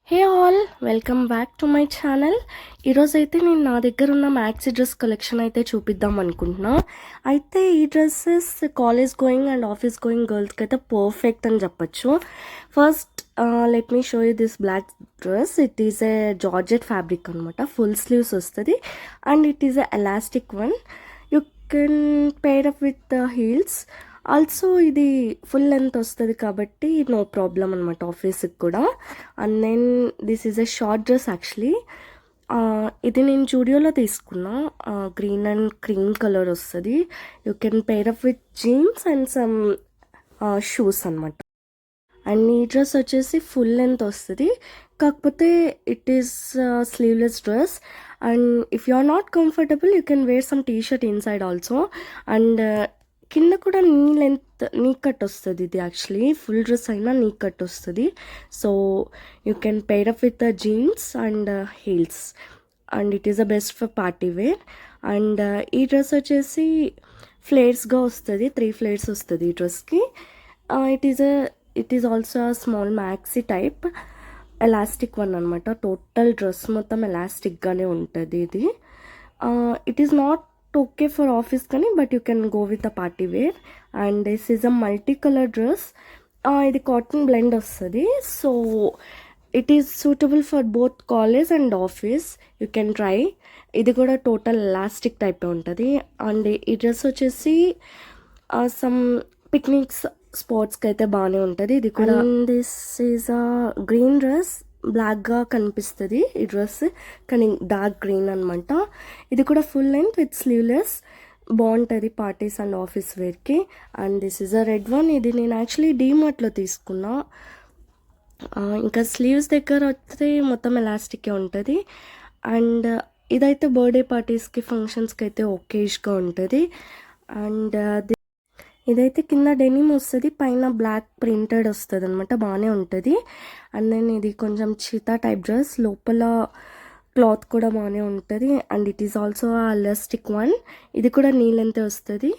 Hey all welcome back to my channel. ఈరోజైతే నేను నా దగ్గర ఉన్న మ్యాక్సీ డ్రెస్ కలెక్షన్ అయితే చూపిద్దాం అనుకుంటున్నా. అయితే ఈ dresses college going and office going గర్ల్స్కి అయితే పర్ఫెక్ట్ అని చెప్పచ్చు. First let me show you this black dress. It is a georgette fabric అనమాట. ఫుల్ స్లీవ్స్ వస్తుంది and it is a elastic one. You can pair up with heels. Also ఇది full length వస్తుంది కాబట్టి no problem అనమాట ఆఫీస్కి కూడా. And then this is a short dress actually. ఇది నేను జూడియోలో తీసుకున్నా. గ్రీన్ అండ్ క్రీమ్ కలర్ వస్తుంది. You can pair up with jeans and some shoes అనమాట. అండ్ ఈ డ్రెస్ వచ్చేసి ఫుల్ లెంత్ వస్తుంది, కాకపోతే it is sleeveless dress. And if you are not comfortable you can wear some T shirt inside also. And కింద కూడా నీ cut వస్తుంది. ఇది యాక్చువల్లీ ఫుల్ డ్రెస్ అయినా నీ కట్ వస్తుంది. So you can pair up with jeans and heels and it is the best for party wear. And ఈ dress వచ్చేసి ఫ్లేర్స్గా వస్తుంది, 3 ఫ్లేర్స్ వస్తుంది ఈ డ్రెస్కి. It is also small maxi type elastic one అనమాట. టోటల్ డ్రెస్ మొత్తం ఎలాస్టిక్గానే ఉంటుంది ఇది. It is not okay for office కానీ but you can go with the party wear. And this is a multi colour dress. ఇది cotton blend వస్తుంది. So it is suitable for both college and office. You can try. ఇది కూడా total elastic type ఉంటుంది. And ఈ dress వచ్చేసి some picnics స్పాట్స్కి అయితే బాగానే ఉంటుంది. ఇది కూడా this is a green dress. బ్లాక్గా కనిపిస్తుంది ఈ డ్రెస్ కానీ డార్క్ గ్రీన్ అనమాట. ఇది కూడా ఫుల్ లెంత్ విత్ స్లీవ్లెస్, బాగుంటుంది పార్టీస్ అండ్ ఆఫీస్ వేర్కి. And this is a red one. ఇది నేను యాక్చువల్లీ డీమార్ట్లో తీసుకున్నా. ఇంకా స్లీవ్స్ దగ్గర వస్తే మొత్తం ఎలాస్టికే ఉంటుంది. అండ్ ఇదైతే బర్త్డే పార్టీస్కి ఫంక్షన్స్కి అయితే ఒకేజ్గా ఉంటుంది. అండ్ ఇదైతే కింద డెనిమ్ వస్తుంది, పైన బ్లాక్ ప్రింటెడ్ వస్తుంది అనమాట. బాగానే ఉంటుంది. అండ్ దెన్ ఇది కొంచెం చీతా టైప్ డ్రెస్, లోపల క్లాత్ కూడా బాగానే ఉంటుంది. And it is also elastic one. ఇది కూడా నీ లెంత్ వస్తుంది.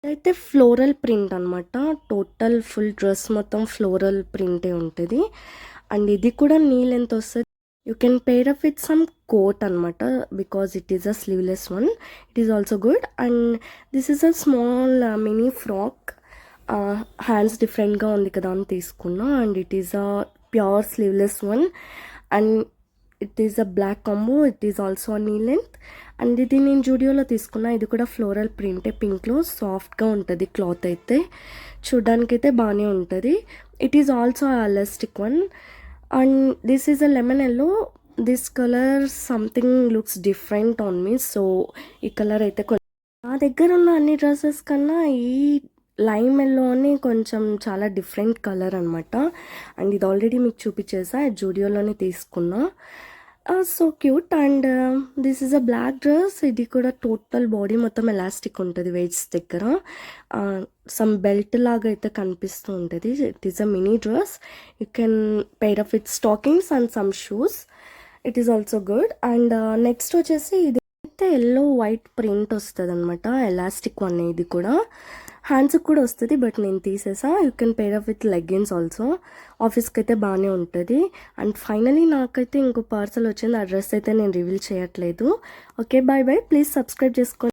ఇదైతే ఫ్లోరల్ ప్రింట్ అనమాట. టోటల్ ఫుల్ డ్రెస్ మొత్తం ఫ్లోరల్ ప్రింటే ఉంటుంది. అండ్ ఇది కూడా నీ లెంత్ వస్తుంది. You can pair up with some coat అనమాట because it is a sleeveless one. It is also good. And this is a small mini frock. Hands డిఫరెంట్గా ఉంది కదా అని తీసుకున్నా. And it is a pure sleeveless one. And it is a black combo. It is also a knee length. And ఇది నేను జూడియోలో తీసుకున్నా. ఇది కూడా ఫ్లోరల్ ప్రింటే, పింక్లో సాఫ్ట్గా ఉంటుంది క్లాత్ అయితే. చూడ్డానికైతే బాగానే ఉంటుంది. It is also elastic one. And this is a lemon yellow. This colour something looks different on me. So ఈ కలర్ అయితే నా దగ్గర ఉన్న అన్ని డ్రెస్సెస్ కన్నా ఈ లైమ్ ఎల్లో అని కొంచెం చాలా డిఫరెంట్ కలర్ అనమాట. అండ్ ఇది ఆల్రెడీ మీకు చూపించేసా, జూడియోలోనే తీసుకున్నా. So cute. And this is a black dress. ఇది కూడా టోటల్ బాడీ మొత్తం ఎలాస్టిక్ ఉంటుంది వెయిట్స్ దగ్గర. సమ్ బెల్ట్ లాగా అయితే కనిపిస్తూ ఉంటుంది. It is a mini dress. You can pair up with stockings and some shoes. It is also good. And next వచ్చేసి ఇది అయితే ఎల్లో వైట్ ప్రింట్ వస్తుంది అనమాట. Elastic one. ఇది కూడా హ్యాండ్స్కి కూడా వస్తుంది బట్ నేను తీసేసా. You can pair up with leggings also. ఆఫీస్కి అయితే బాగానే ఉంటుంది. అండ్ ఫైనలీ నాకైతే ఇంకో పార్సల్ వచ్చింది. ఆ డ్రెస్ అయితే నేను రివీల్ చేయట్లేదు. Okay, bye bye. Please subscribe చేసుకోండి.